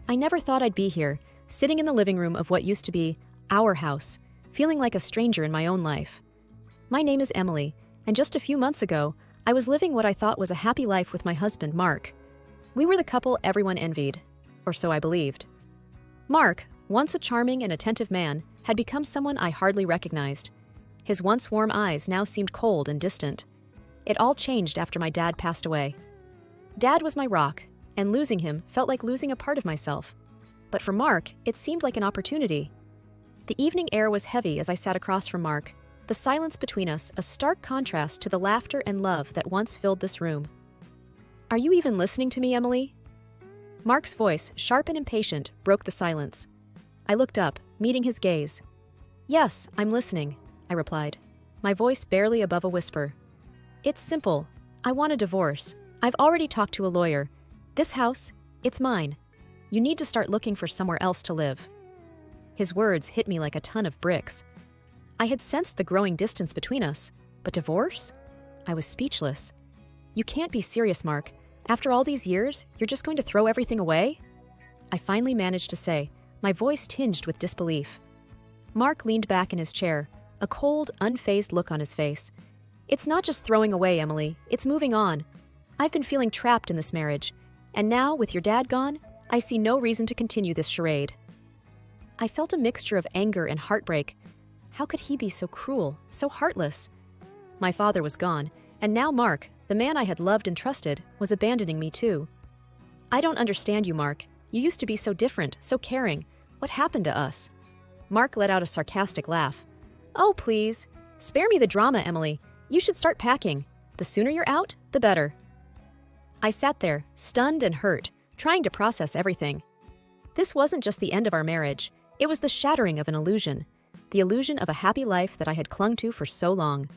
I never thought I'd be here, sitting in the living room of what used to be our house, feeling like a stranger in my own life. My name is Emily, and just a few months ago, I was living what I thought was a happy life with my husband, Mark. We were the couple everyone envied, or so I believed. Mark, once a charming and attentive man, had become someone I hardly recognized. His once warm eyes now seemed cold and distant. It all changed after my dad passed away. Dad was my rock, and losing him felt like losing a part of myself. But for Mark, it seemed like an opportunity. The evening air was heavy as I sat across from Mark, the silence between us a stark contrast to the laughter and love that once filled this room. "Are you even listening to me, Emily?" Mark's voice, sharp and impatient, broke the silence. I looked up, meeting his gaze. "Yes, I'm listening," I replied, my voice barely above a whisper. "It's simple. I want a divorce. I've already talked to a lawyer. This house, it's mine. You need to start looking for somewhere else to live." His words hit me like a ton of bricks. I had sensed the growing distance between us, but divorce? I was speechless. "You can't be serious, Mark. After all these years, you're just going to throw everything away?" I finally managed to say, my voice tinged with disbelief. Mark leaned back in his chair, a cold, unfazed look on his face. "It's not just throwing away, Emily. It's moving on. I've been feeling trapped in this marriage, and now, with your dad gone, I see no reason to continue this charade." I felt a mixture of anger and heartbreak. How could he be so cruel, so heartless? My father was gone, and now Mark, the man I had loved and trusted, was abandoning me too. "I don't understand you, Mark. You used to be so different, so caring. What happened to us?" Mark let out a sarcastic laugh. "Oh, please. Spare me the drama, Emily. You should start packing. The sooner you're out, the better." I sat there, stunned and hurt, trying to process everything. This wasn't just the end of our marriage. It was the shattering of an illusion, the illusion of a happy life that I had clung to for so long.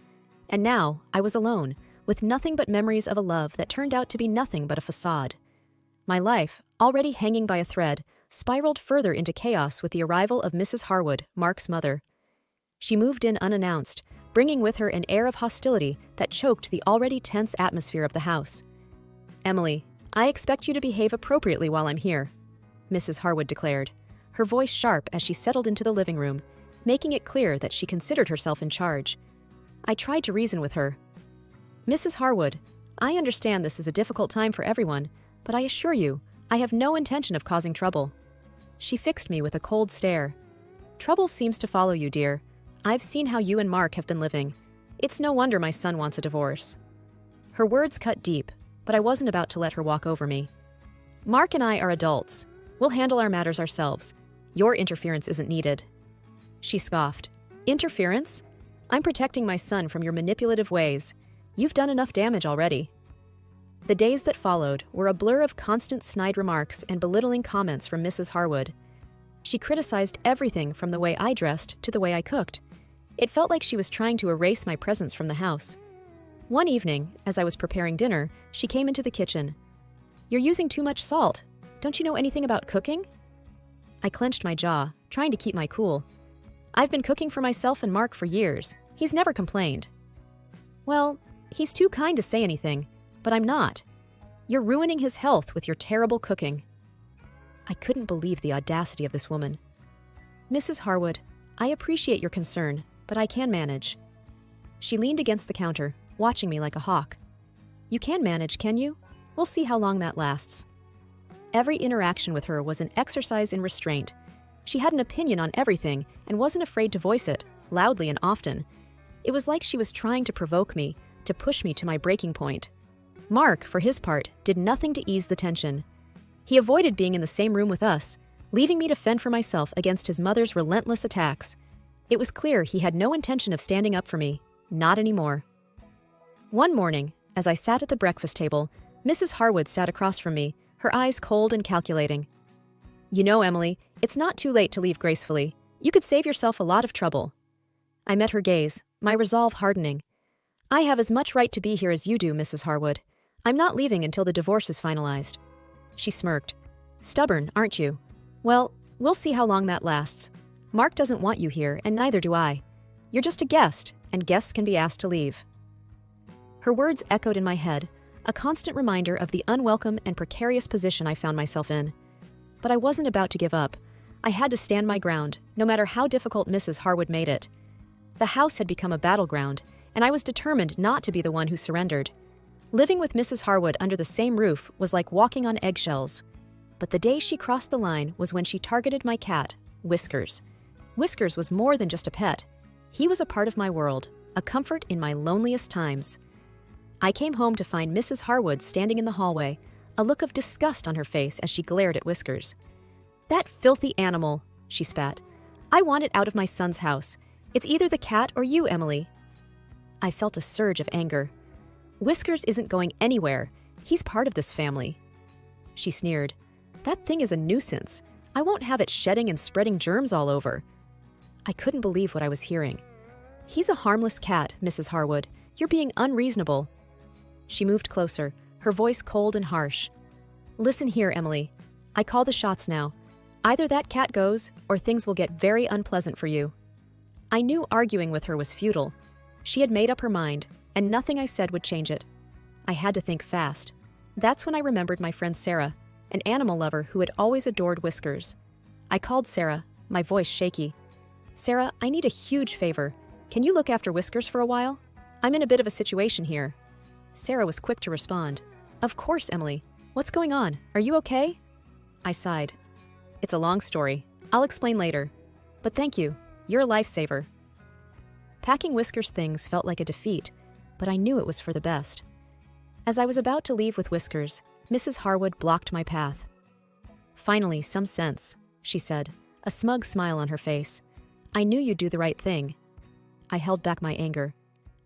And now, I was alone, with nothing but memories of a love that turned out to be nothing but a facade. My life, already hanging by a thread, spiraled further into chaos with the arrival of Mrs. Harwood, Mark's mother. She moved in unannounced, bringing with her an air of hostility that choked the already tense atmosphere of the house. "Emily, I expect you to behave appropriately while I'm here," Mrs. Harwood declared, her voice sharp as she settled into the living room, making it clear that she considered herself in charge. I tried to reason with her. "Mrs. Harwood, I understand this is a difficult time for everyone, but I assure you, I have no intention of causing trouble." She fixed me with a cold stare. "Trouble seems to follow you, dear. I've seen how you and Mark have been living. It's no wonder my son wants a divorce." Her words cut deep, but I wasn't about to let her walk over me. "Mark and I are adults. We'll handle our matters ourselves. Your interference isn't needed." She scoffed. "Interference? I'm protecting my son from your manipulative ways. You've done enough damage already." The days that followed were a blur of constant snide remarks and belittling comments from Mrs. Harwood. She criticized everything from the way I dressed to the way I cooked. It felt like she was trying to erase my presence from the house. One evening, as I was preparing dinner, she came into the kitchen. "You're using too much salt. Don't you know anything about cooking?" I clenched my jaw, trying to keep my cool. "I've been cooking for myself and Mark for years. He's never complained." "Well, he's too kind to say anything, but I'm not. You're ruining his health with your terrible cooking." I couldn't believe the audacity of this woman. "Mrs. Harwood, I appreciate your concern, but I can manage." She leaned against the counter, watching me like a hawk. "You can manage, can you? We'll see how long that lasts." Every interaction with her was an exercise in restraint. She had an opinion on everything and wasn't afraid to voice it, loudly and often. It was like she was trying to provoke me, to push me to my breaking point. Mark, for his part, did nothing to ease the tension. He avoided being in the same room with us, leaving me to fend for myself against his mother's relentless attacks. It was clear he had no intention of standing up for me, not anymore. One morning, as I sat at the breakfast table, Mrs. Harwood sat across from me, her eyes cold and calculating. "You know, Emily, it's not too late to leave gracefully. You could save yourself a lot of trouble." I met her gaze, my resolve hardening. "I have as much right to be here as you do, Mrs. Harwood. I'm not leaving until the divorce is finalized." She smirked. "Stubborn, aren't you? Well, we'll see how long that lasts. Mark doesn't want you here, and neither do I. You're just a guest, and guests can be asked to leave." Her words echoed in my head, a constant reminder of the unwelcome and precarious position I found myself in. but I wasn't about to give up. I had to stand my ground, no matter how difficult Mrs. Harwood made it. The house had become a battleground, and I was determined not to be the one who surrendered. Living with Mrs. Harwood under the same roof was like walking on eggshells. But the day she crossed the line was when she targeted my cat, Whiskers. Whiskers was more than just a pet. He was a part of my world, a comfort in my loneliest times. I came home to find Mrs. Harwood standing in the hallway, a look of disgust on her face as she glared at Whiskers. "That filthy animal," she spat. "I want it out of my son's house. It's either the cat or you, Emily." I felt a surge of anger. "Whiskers isn't going anywhere. He's part of this family." She sneered. "That thing is a nuisance. I won't have it shedding and spreading germs all over." I couldn't believe what I was hearing. "He's a harmless cat, Mrs. Harwood. You're being unreasonable." She moved closer, her voice cold and harsh. "Listen here, Emily. I call the shots now. Either that cat goes, or things will get very unpleasant for you." I knew arguing with her was futile. She had made up her mind, and nothing I said would change it. I had to think fast. That's when I remembered my friend Sarah, an animal lover who had always adored Whiskers. I called Sarah, my voice shaky. "Sarah, I need a huge favor. Can you look after Whiskers for a while? I'm in a bit of a situation here." Sarah was quick to respond. "Of course, Emily. What's going on? Are you okay?" I sighed. "It's a long story. I'll explain later. But thank you. You're a lifesaver." Packing Whiskers' things felt like a defeat, but I knew it was for the best. As I was about to leave with Whiskers, Mrs. Harwood blocked my path. "Finally, some sense," she said, a smug smile on her face. "I knew you'd do the right thing." I held back my anger.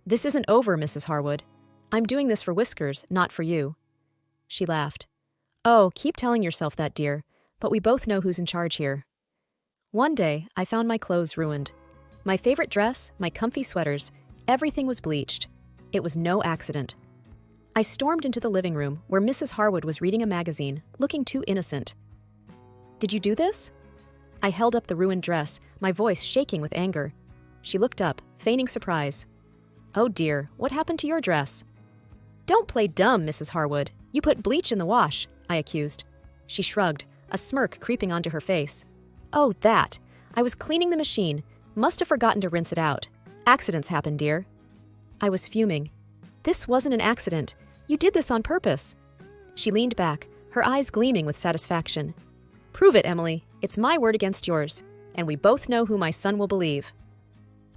"This isn't over, Mrs. Harwood. I'm doing this for Whiskers, not for you." She laughed. "Oh, keep telling yourself that, dear, but we both know who's in charge here." One day, I found my clothes ruined. My favorite dress, my comfy sweaters, everything was bleached. It was no accident. I stormed into the living room where Mrs. Harwood was reading a magazine, looking too innocent. "Did you do this?" I held up the ruined dress, my voice shaking with anger. She looked up, feigning surprise. "Oh dear, what happened to your dress?" "Don't play dumb, Mrs. Harwood. You put bleach in the wash," I accused. She shrugged, a smirk creeping onto her face. "Oh, that. I was cleaning the machine. Must have forgotten to rinse it out. Accidents happen, dear." I was fuming. "This wasn't an accident. You did this on purpose." She leaned back, her eyes gleaming with satisfaction. "Prove it, Emily. It's my word against yours, and we both know who my son will believe."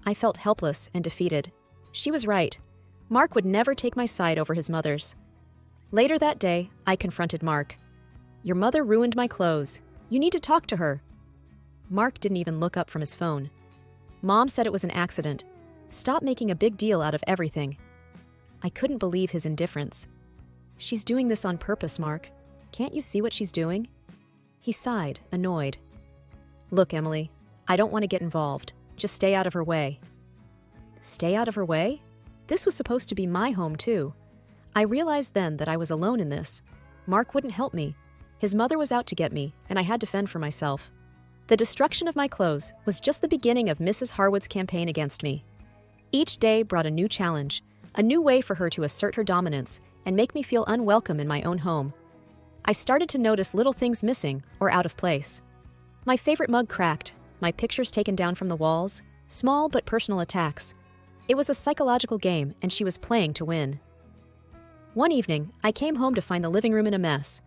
I felt helpless and defeated. She was right. Mark would never take my side over his mother's. Later that day, I confronted Mark. "Your mother ruined my clothes. You need to talk to her." Mark didn't even look up from his phone. "Mom said it was an accident. Stop making a big deal out of everything." I couldn't believe his indifference. "She's doing this on purpose, Mark. Can't you see what she's doing?" He sighed, annoyed. "Look, Emily, I don't want to get involved. Just stay out of her way." Stay out of her way? This was supposed to be my home, too. I realized then that I was alone in this. Mark wouldn't help me. His mother was out to get me, and I had to fend for myself. The destruction of my clothes was just the beginning of Mrs. Harwood's campaign against me. Each day brought a new challenge, a new way for her to assert her dominance and make me feel unwelcome in my own home. I started to notice little things missing or out of place. My favorite mug cracked, my pictures taken down from the walls, small but personal attacks. It was a psychological game, and she was playing to win. One evening, I came home to find the living room in a mess.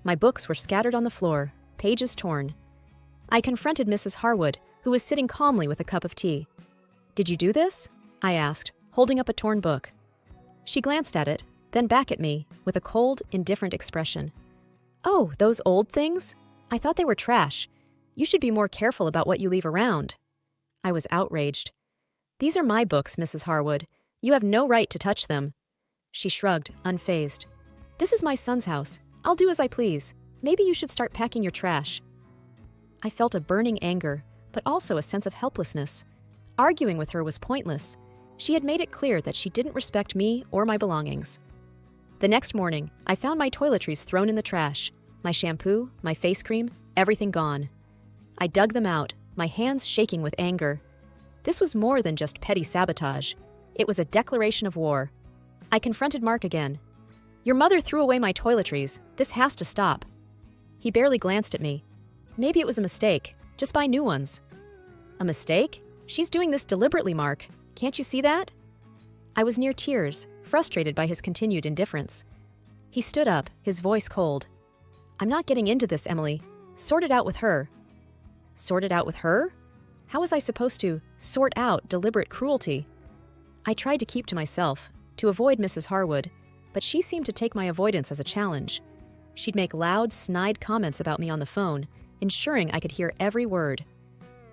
My books were scattered on the floor, pages torn. I confronted Mrs. Harwood, who was sitting calmly with a cup of tea. "Did you do this?" I asked, holding up a torn book. She glanced at it, then back at me, with a cold, indifferent expression. "Oh, those old things? I thought they were trash. You should be more careful about what you leave around." I was outraged. "These are my books, Mrs. Harwood. You have no right to touch them." She shrugged, unfazed. "This is my son's house. I'll do as I please. Maybe you should start packing your trash." I felt a burning anger, but also a sense of helplessness. Arguing with her was pointless. She had made it clear that she didn't respect me or my belongings. The next morning, I found my toiletries thrown in the trash. My shampoo, my face cream, everything gone. I dug them out, my hands shaking with anger. This was more than just petty sabotage. It was a declaration of war. I confronted Mark again. "Your mother threw away my toiletries. This has to stop." He barely glanced at me, Maybe it was a mistake. Just buy new ones. A mistake? She's doing this deliberately, Mark. Can't you see that? I was near tears, frustrated by his continued indifference. He stood up, his voice cold. I'm not getting into this, Emily. Sort it out with her. Sort it out with her? How was I supposed to sort out deliberate cruelty? I tried to keep to myself, to avoid Mrs. Harwood, but she seemed to take my avoidance as a challenge. She'd make loud, snide comments about me on the phone, ensuring I could hear every word.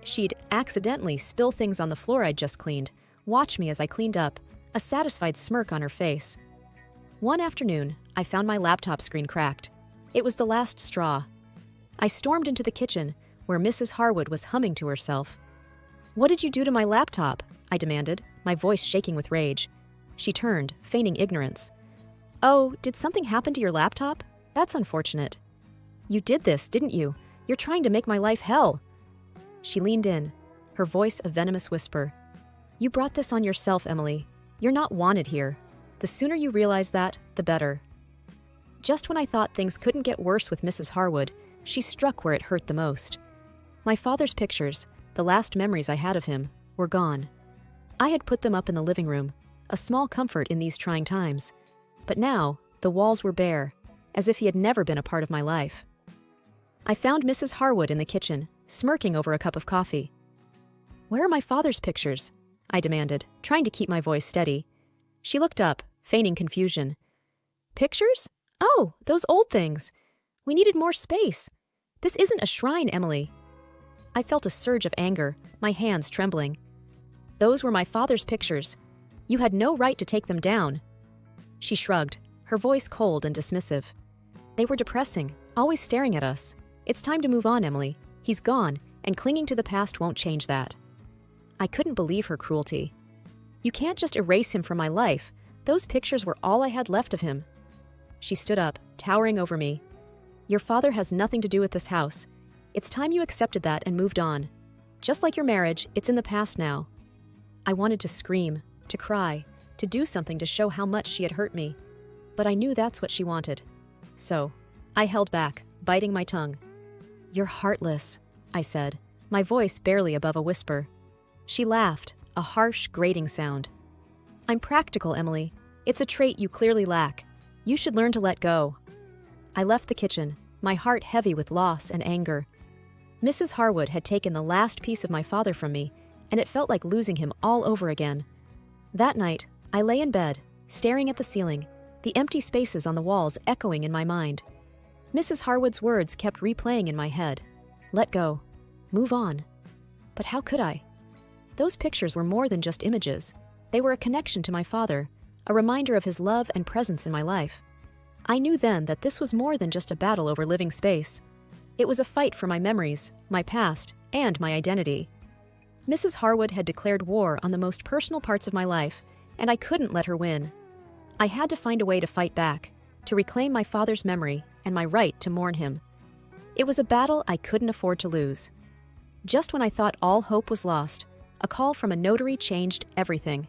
She'd accidentally spill things on the floor I'd just cleaned, watch me as I cleaned up, a satisfied smirk on her face. One afternoon, I found my laptop screen cracked. It was the last straw. I stormed into the kitchen, where Mrs. Harwood was humming to herself. What did you do to my laptop? I demanded, my voice shaking with rage. She turned, feigning ignorance. Oh, did something happen to your laptop? That's unfortunate. You did this, didn't you? You're trying to make my life hell. She leaned in, her voice a venomous whisper. You brought this on yourself, Emily. You're not wanted here. The sooner you realize that, the better. Just when I thought things couldn't get worse with Mrs. Harwood, she struck where it hurt the most. My father's pictures, the last memories I had of him, were gone. I had put them up in the living room, a small comfort in these trying times. But now, the walls were bare, as if he had never been a part of my life. I found Mrs. Harwood in the kitchen, smirking over a cup of coffee. Where are my father's pictures? I demanded, trying to keep my voice steady. She looked up, feigning confusion. Pictures? Oh, those old things. We needed more space. This isn't a shrine, Emily. I felt a surge of anger, my hands trembling. Those were my father's pictures. You had no right to take them down. She shrugged, her voice cold and dismissive. They were depressing, always staring at us. It's time to move on, Emily. He's gone, and clinging to the past won't change that. I couldn't believe her cruelty. You can't just erase him from my life. Those pictures were all I had left of him. She stood up, towering over me. Your father has nothing to do with this house. It's time you accepted that and moved on. Just like your marriage, it's in the past now. I wanted to scream, to cry, to do something to show how much she had hurt me. But I knew that's what she wanted. So, I held back, biting my tongue. You're heartless, I said, my voice barely above a whisper. She laughed, a harsh, grating sound. I'm practical, Emily. It's a trait you clearly lack. You should learn to let go. I left the kitchen, my heart heavy with loss and anger. Mrs. Harwood had taken the last piece of my father from me, and it felt like losing him all over again. That night, I lay in bed, staring at the ceiling, the empty spaces on the walls echoing in my mind. Mrs. Harwood's words kept replaying in my head. Let go. Move on. But how could I? Those pictures were more than just images. They were a connection to my father, a reminder of his love and presence in my life. I knew then that this was more than just a battle over living space. It was a fight for my memories, my past, and my identity. Mrs. Harwood had declared war on the most personal parts of my life, and I couldn't let her win. I had to find a way to fight back, to reclaim my father's memory and my right to mourn him. It was a battle I couldn't afford to lose. Just when I thought all hope was lost, a call from a notary changed everything.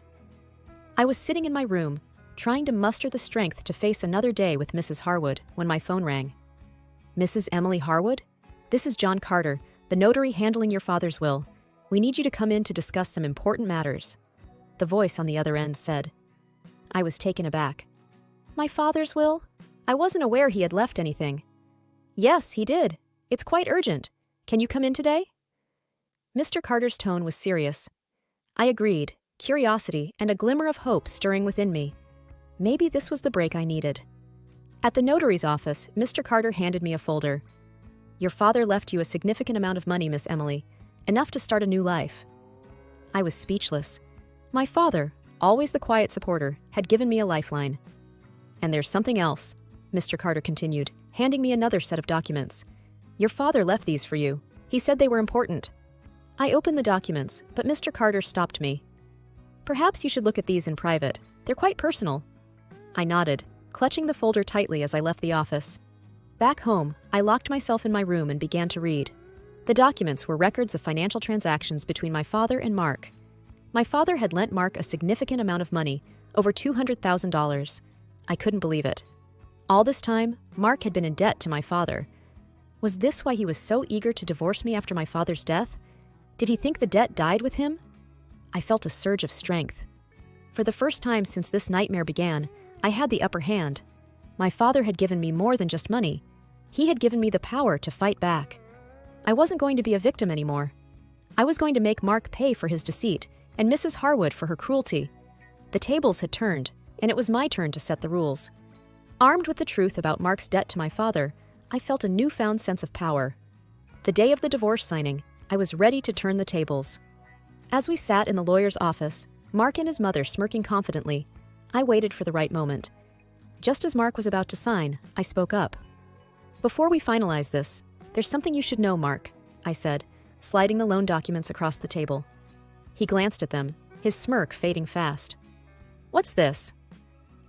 I was sitting in my room, trying to muster the strength to face another day with Mrs. Harwood, when my phone rang. Mrs. Emily Harwood? This is John Carter, the notary handling your father's will. We need you to come in to discuss some important matters. The voice on the other end said. I was taken aback. My father's will? I wasn't aware he had left anything. Yes, he did. It's quite urgent. Can you come in today? Mr. Carter's tone was serious. I agreed, curiosity and a glimmer of hope stirring within me. Maybe this was the break I needed. At the notary's office, Mr. Carter handed me a folder. Your father left you a significant amount of money, Miss Emily, enough to start a new life. I was speechless. My father, always the quiet supporter, had given me a lifeline. And there's something else, Mr. Carter continued, handing me another set of documents. Your father left these for you. He said they were important. I opened the documents, but Mr. Carter stopped me. Perhaps you should look at these in private. They're quite personal. I nodded, clutching the folder tightly as I left the office. Back home, I locked myself in my room and began to read. The documents were records of financial transactions between my father and Mark. My father had lent Mark a significant amount of money, over $200,000. I couldn't believe it. All this time, Mark had been in debt to my father. Was this why he was so eager to divorce me after my father's death? Did he think the debt died with him? I felt a surge of strength. For the first time since this nightmare began, I had the upper hand. My father had given me more than just money. He had given me the power to fight back. I wasn't going to be a victim anymore. I was going to make Mark pay for his deceit and Mrs. Harwood for her cruelty. The tables had turned, and it was my turn to set the rules. Armed with the truth about Mark's debt to my father, I felt a newfound sense of power. The day of the divorce signing, I was ready to turn the tables. As we sat in the lawyer's office, Mark and his mother smirking confidently, I waited for the right moment. Just as Mark was about to sign, I spoke up. "Before we finalize this, there's something you should know, Mark," I said, sliding the loan documents across the table. He glanced at them, his smirk fading fast. "What's this?"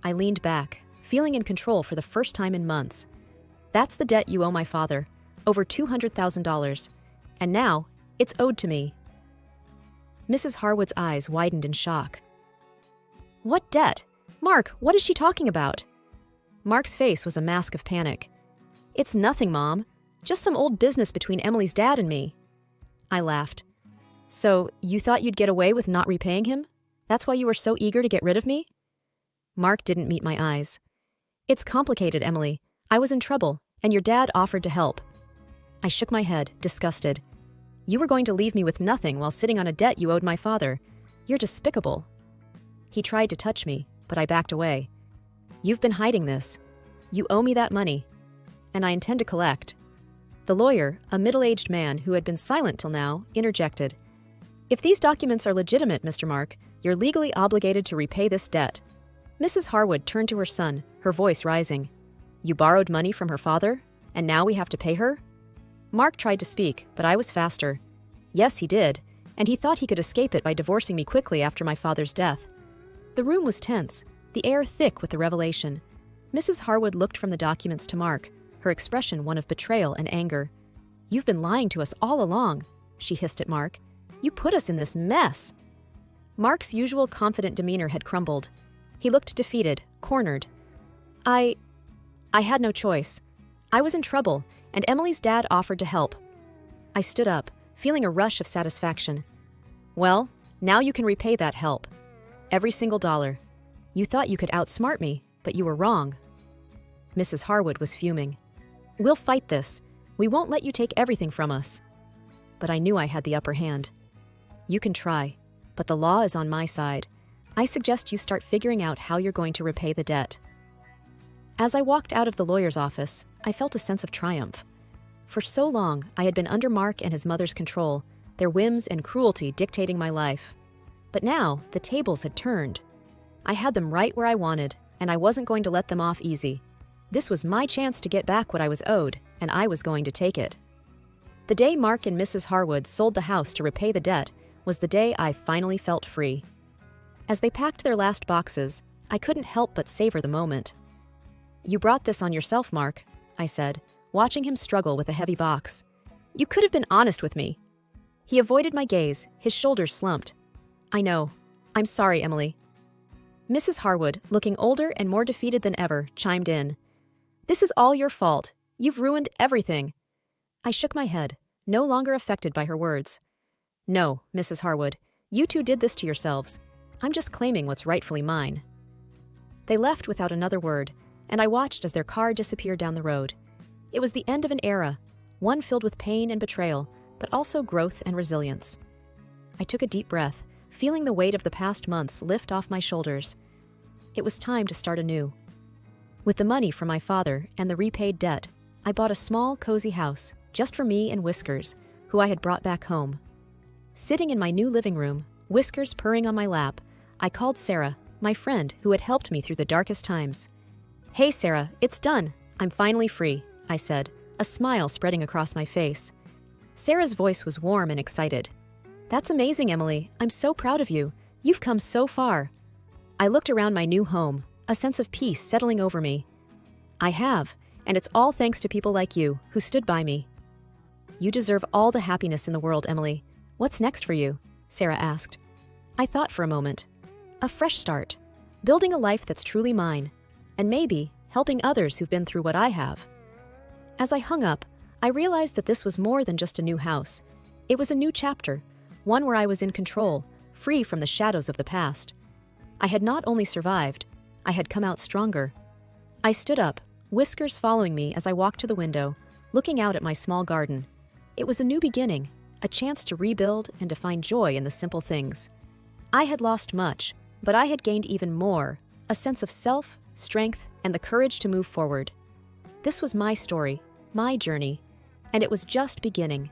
I leaned back, feeling in control for the first time in months. "That's the debt you owe my father, over $200,000. And now, it's owed to me." Mrs. Harwood's eyes widened in shock. "What debt? Mark, what is she talking about?" Mark's face was a mask of panic. "It's nothing, Mom. Just some old business between Emily's dad and me." I laughed. "So, you thought you'd get away with not repaying him? That's why you were so eager to get rid of me?" Mark didn't meet my eyes. "It's complicated, Emily. I was in trouble, and your dad offered to help." I shook my head, disgusted. "You were going to leave me with nothing while sitting on a debt you owed my father. You're despicable." He tried to touch me, but I backed away. "You've been hiding this. You owe me that money, and I intend to collect." The lawyer, a middle-aged man who had been silent till now, interjected. "If these documents are legitimate, Mr. Mark, you're legally obligated to repay this debt." Mrs. Harwood turned to her son, her voice rising. "You borrowed money from her father, and now we have to pay her?" Mark tried to speak, but I was faster. "Yes, he did, and he thought he could escape it by divorcing me quickly after my father's death." The room was tense, the air thick with the revelation. Mrs. Harwood looked from the documents to Mark, her expression one of betrayal and anger. "You've been lying to us all along," she hissed at Mark. "You put us in this mess." Mark's usual confident demeanor had crumbled. He looked defeated, cornered. I had no choice. I was in trouble, and Emily's dad offered to help." I stood up, feeling a rush of satisfaction. "Well, now you can repay that help. Every single dollar. You thought you could outsmart me, but you were wrong." Mrs. Harwood was fuming. "We'll fight this. We won't let you take everything from us." But I knew I had the upper hand. "You can try, but the law is on my side. I suggest you start figuring out how you're going to repay the debt." As I walked out of the lawyer's office, I felt a sense of triumph. For so long, I had been under Mark and his mother's control, their whims and cruelty dictating my life. But now, the tables had turned. I had them right where I wanted, and I wasn't going to let them off easy. This was my chance to get back what I was owed, and I was going to take it. The day Mark and Mrs. Harwood sold the house to repay the debt was the day I finally felt free. As they packed their last boxes, I couldn't help but savor the moment. "You brought this on yourself, Mark," I said, watching him struggle with a heavy box. "You could have been honest with me." He avoided my gaze, his shoulders slumped. "I know. I'm sorry, Emily." Mrs. Harwood, looking older and more defeated than ever, chimed in. "This is all your fault. You've ruined everything." I shook my head, no longer affected by her words. "No, Mrs. Harwood, you two did this to yourselves. I'm just claiming what's rightfully mine." They left without another word, and I watched as their car disappeared down the road. It was the end of an era, one filled with pain and betrayal, but also growth and resilience. I took a deep breath, feeling the weight of the past months lift off my shoulders. It was time to start anew. With the money from my father and the repaid debt, I bought a small, cozy house, just for me and Whiskers, who I had brought back home. Sitting in my new living room, Whiskers purring on my lap, I called Sarah, my friend who had helped me through the darkest times. "Hey, Sarah, it's done. I'm finally free," I said, a smile spreading across my face. Sarah's voice was warm and excited. "That's amazing, Emily. I'm so proud of you. You've come so far." I looked around my new home, a sense of peace settling over me. "I have, and it's all thanks to people like you who stood by me." "You deserve all the happiness in the world, Emily. What's next for you?" Sarah asked. I thought for a moment. A fresh start, building a life that's truly mine, and maybe helping others who've been through what I have. As I hung up, I realized that this was more than just a new house. It was a new chapter, one where I was in control, free from the shadows of the past. I had not only survived, I had come out stronger. I stood up, whiskers following me as I walked to the window, looking out at my small garden. It was a new beginning, a chance to rebuild and to find joy in the simple things. I had lost much, but I had gained even more, a sense of self, strength, and the courage to move forward. This was my story, my journey, and it was just beginning.